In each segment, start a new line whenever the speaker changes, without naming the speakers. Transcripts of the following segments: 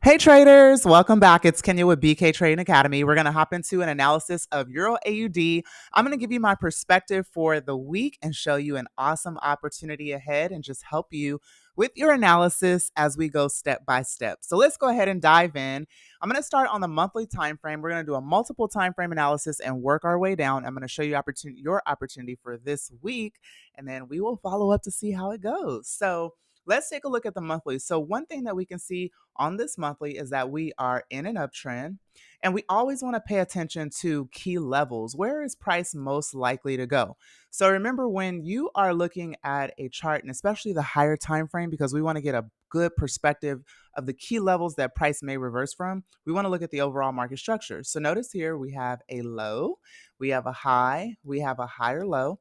Hey traders, welcome back. It's Kenya with BK Trading Academy. We're going to hop into an analysis of Euro AUD. I'm going to give you my perspective for the week and show you an awesome opportunity ahead and just help you with your analysis as we go step by step. So let's go ahead and dive in. I'm going to start on the monthly time frame. We're going to do a multiple time frame analysis and work our way down. I'm going to show you your opportunity for this week, and then we will follow up to see how it goes. So let's take a look at the monthly. So one thing that we can see on this monthly is that we are in an uptrend, and we always want to pay attention to key levels. Where is price most likely to go? So remember, when you are looking at a chart, and especially the higher time frame, because we want to get a good perspective of the key levels that price may reverse from, we want to look at the overall market structure. So notice here we have a low, we have a high, we have a higher low,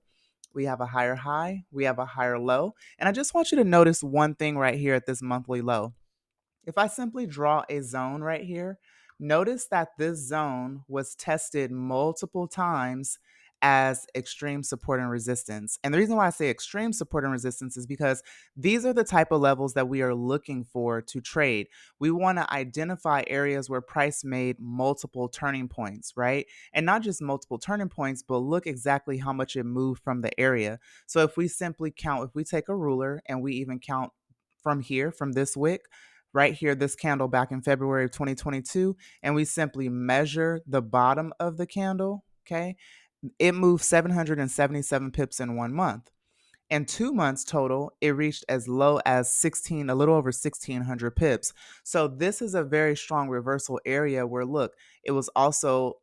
we have a higher high, we have a higher low. And I just want you to notice one thing right here at this monthly low. If I simply draw a zone right here, notice that this zone was tested multiple times as extreme support and resistance. And the reason why I say extreme support and resistance is because these are the type of levels that we are looking for to trade. We want to identify areas where price made multiple turning points, right? And not just multiple turning points, but look exactly how much it moved from the area. So if we simply count, if we take a ruler and we even count from here, from this wick, right here, this candle back in February of 2022, and we simply measure the bottom of the candle, okay, it moved 777 pips in 1 month. In 2 months total, it reached as low as a little over 1600 pips. So this is a very strong reversal area where, look, it was also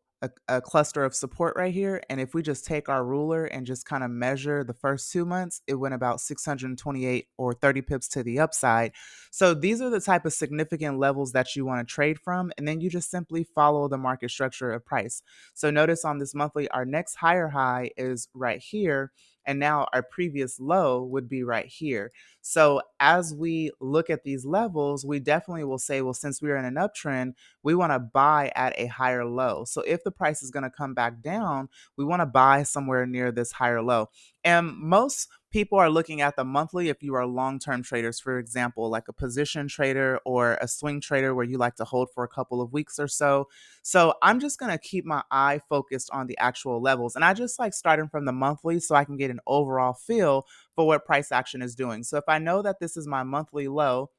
a cluster of support right here. And if we just take our ruler and just kind of measure the first 2 months, it went about 628 or 30 pips to the upside. So these are the type of significant levels that you want to trade from. And then you just simply follow the market structure of price. So notice on this monthly, our next higher high is right here. And now our previous low would be right here. So as we look at these levels, we definitely will say, well, since we are in an uptrend, we want to buy at a higher low. So if the price is going to come back down, we want to buy somewhere near this higher low. And most people are looking at the monthly if you are long-term traders, for example, like a position trader or a swing trader where you like to hold for a couple of weeks or so. So I'm just going to keep my eye focused on the actual levels. And I just like starting from the monthly so I can get an overall feel for what price action is doing. So if I know that this is my monthly low,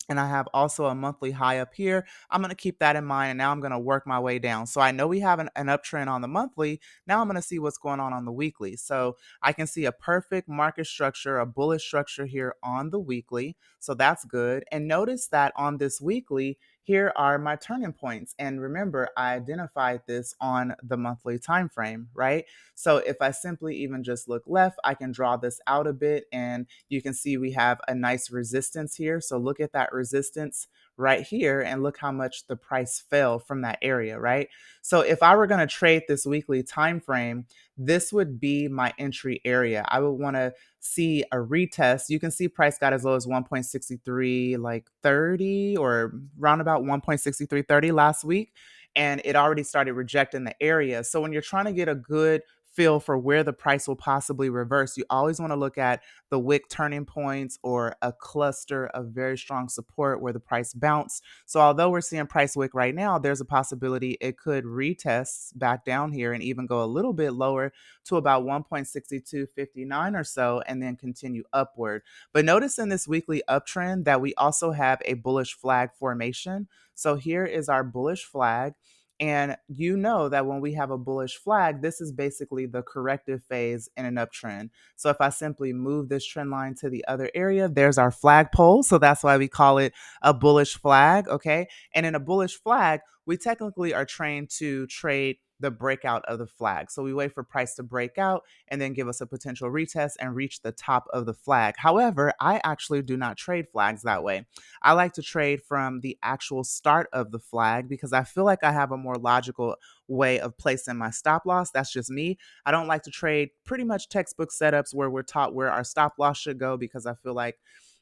and I have also a monthly high up here, I'm going to keep that in mind. And now I'm going to work my way down. So I know we have an uptrend on the monthly. Now I'm going to see what's going on the weekly. So I can see a perfect market structure, a bullish structure here on the weekly. So that's good. And notice that on this weekly, here are my turning points. And remember, I identified this on the monthly time frame, right? So if I simply even just look left, I can draw this out a bit, and you can see we have a nice resistance here. So look at that resistance right here and look how much the price fell from that area, right? So if I were going to trade this weekly time frame, this would be my entry area. I would want to see a retest. You can see price got as low as 1.63 like 30 or round about 1.6330 last week, and it already started rejecting the area. So when you're trying to get a good feel for where the price will possibly reverse, you always want to look at the wick turning points or a cluster of very strong support where the price bounced. So although we're seeing price wick right now, there's a possibility it could retest back down here and even go a little bit lower to about 1.6259 or so, and then continue upward. But notice in this weekly uptrend that we also have a bullish flag formation. So here is our bullish flag. And you know that when we have a bullish flag, this is basically the corrective phase in an uptrend. So if I simply move this trend line to the other area, there's our flagpole. So that's why we call it a bullish flag, okay? And in a bullish flag, we technically are trained to trade the breakout of the flag. So we wait for price to break out and then give us a potential retest and reach the top of the flag. However, I actually do not trade flags that way. I like to trade from the actual start of the flag because I feel like I have a more logical way of placing my stop loss. That's just me. I don't like to trade pretty much textbook setups where we're taught where our stop loss should go, because I feel like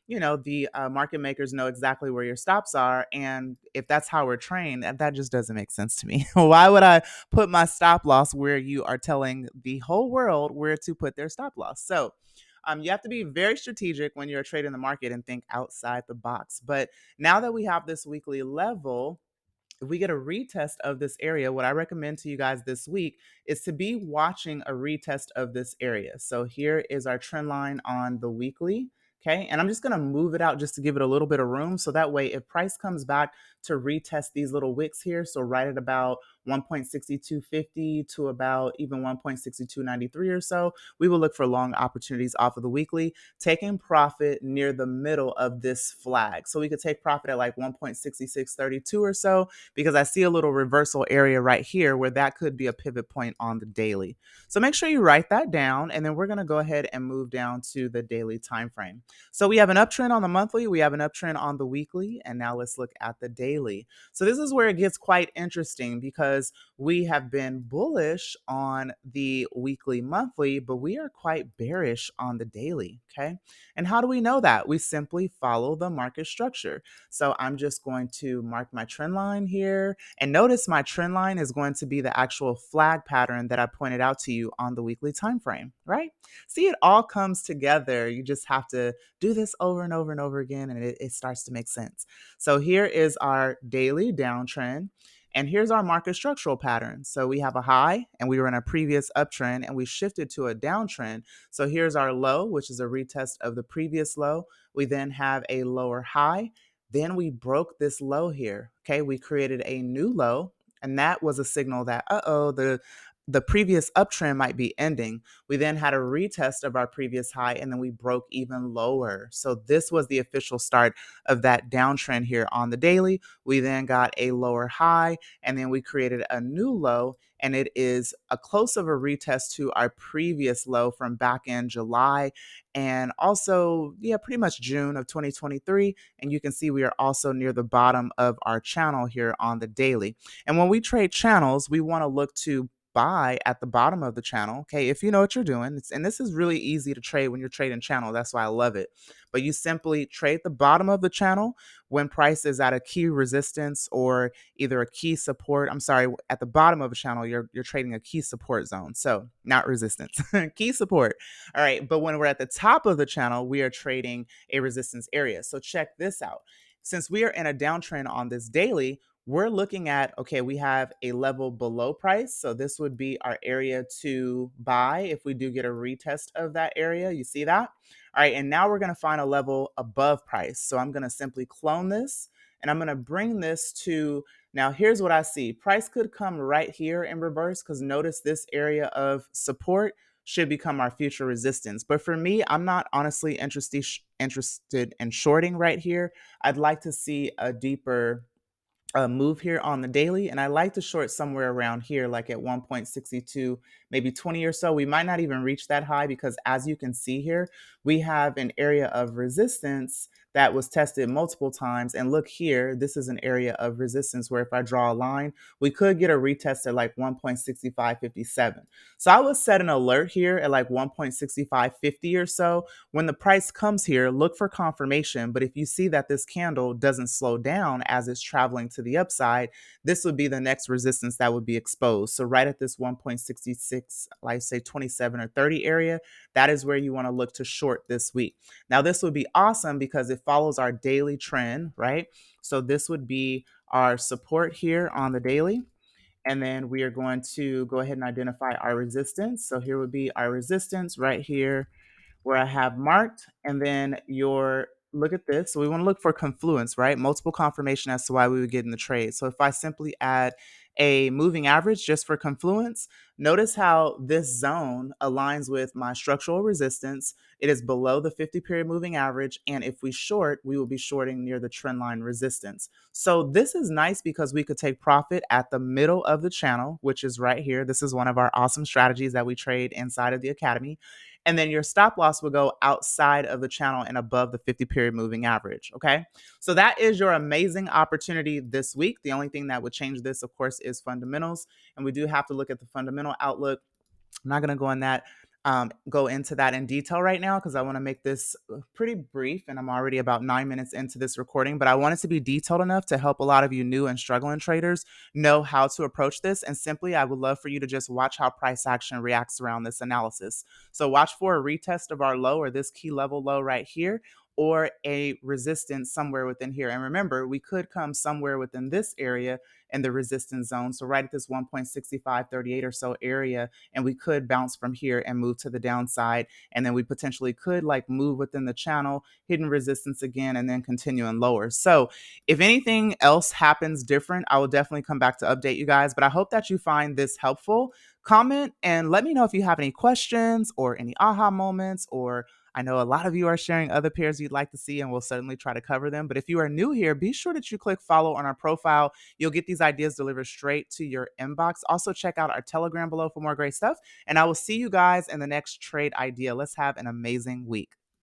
the market makers know exactly where your stops are. And if that's how we're trained, that just doesn't make sense to me. Why would I put my stop loss where you are telling the whole world where to put their stop loss? So You have to be very strategic when you're trading the market and think outside the box. But now that we have this weekly level, if we get a retest of this area, what I recommend to you guys this week is to be watching a retest of this area. So here is our trend line on the weekly. Okay. And I'm just going to move it out just to give it a little bit of room. So that way, if price comes back to retest these little wicks here, so right at about 1.6250 to about even 1.6293 or so, we will look for long opportunities off of the weekly, taking profit near the middle of this flag. So we could take profit at like 1.6632 or so, because I see a little reversal area right here where that could be a pivot point on the daily. So make sure you write that down, and then we're going to go ahead and move down to the daily time frame. So we have an uptrend on the monthly, we have an uptrend on the weekly, and now let's look at the daily. So this is where it gets quite interesting because we have been bullish on the weekly monthly, but we are quite bearish on the daily. Okay. And how do we know that? We simply follow the market structure. So I'm just going to mark my trend line here. And notice my trend line is going to be the actual flag pattern that I pointed out to you on the weekly time frame, right? See, it all comes together. You just have to do this over and over and over again, and it starts to make sense. So here is our daily downtrend. And here's our market structural pattern. So we have a high and we were in a previous uptrend and we shifted to a downtrend. So here's our low, which is a retest of the previous low. We then have a lower high. Then we broke this low here. Okay, we created a new low, and that was a signal that the previous uptrend might be ending. We then had a retest of our previous high, and then we broke even lower. So this was the official start of that downtrend here on the daily. We then got a lower high, and then we created a new low, and it is a close of a retest to our previous low from back in July and also, yeah, pretty much June of 2023. And you can see we are also near the bottom of our channel here on the daily. And when we trade channels, we want to look to buy at the bottom of the channel. Okay, if you know what you're doing, and this is really easy to trade when you're trading channel. That's why I love it. But you simply trade the bottom of the channel when price is at a key resistance or either a key support. I'm sorry, at the bottom of a channel, you're trading a key support zone. So not resistance, key support. All right, but when we're at the top of the channel, we are trading a resistance area. So check this out. Since we are in a downtrend on this daily, we're looking at, okay, we have a level below price. So this would be our area to buy if we do get a retest of that area. You see that? All right, and now we're going to find a level above price. So I'm going to simply clone this and I'm going to bring this to, now here's what I see. Price could come right here in reverse because notice this area of support should become our future resistance. But for me, I'm not honestly interested in shorting right here. I'd like to see a deeper move here on the daily, and I like to short somewhere around here, like at 1.62, maybe 20 or so. We might not even reach that high because as you can see here, we have an area of resistance that was tested multiple times. And look here, this is an area of resistance where if I draw a line, we could get a retest at like 1.6557. So I would set an alert here at like 1.6550 or so. When the price comes here, look for confirmation. But if you see that this candle doesn't slow down as it's traveling to the upside, this would be the next resistance that would be exposed. So right at this 1.66, like say 27 or 30 area, that is where you want to look to short this week. Now, this would be awesome because it follows our daily trend, right? So this would be our support here on the daily. And then we are going to go ahead and identify our resistance. So here would be our resistance right here where I have marked, and then your, look at this. So we want to look for confluence, right? Multiple confirmation as to why we would get in the trade. So if I simply add a moving average just for confluence, notice how this zone aligns with my structural resistance. It is below the 50-period moving average. And if we short, we will be shorting near the trend line resistance. So this is nice because we could take profit at the middle of the channel, which is right here. This is one of our awesome strategies that we trade inside of the academy. And then your stop loss will go outside of the channel and above the 50-period moving average. Okay. So that is your amazing opportunity this week. The only thing that would change this, of course, is fundamentals. And we do have to look at the fundamental outlook. I'm not going to go on that. go into that in detail right now because I want to make this pretty brief, and I'm already about 9 minutes into this recording. But I want it to be detailed enough to help a lot of you new and struggling traders know how to approach this. And simply, I would love for you to just watch how price action reacts around this analysis. So, watch for a retest of our low or this key level low right here, or a resistance somewhere within here. And remember, we could come somewhere within this area in the resistance zone. So right at this 1.6538 or so area, and we could bounce from here and move to the downside. And then we potentially could like move within the channel, hidden resistance again, and then continuing lower. So if anything else happens different, I will definitely come back to update you guys. But I hope that you find this helpful. Comment and let me know if you have any questions or any aha moments, or I know a lot of you are sharing other pairs you'd like to see, and we'll certainly try to cover them. But if you are new here, be sure that you click follow on our profile. You'll get these ideas delivered straight to your inbox. Also, check out our Telegram below for more great stuff. And I will see you guys in the next trade idea. Let's have an amazing week.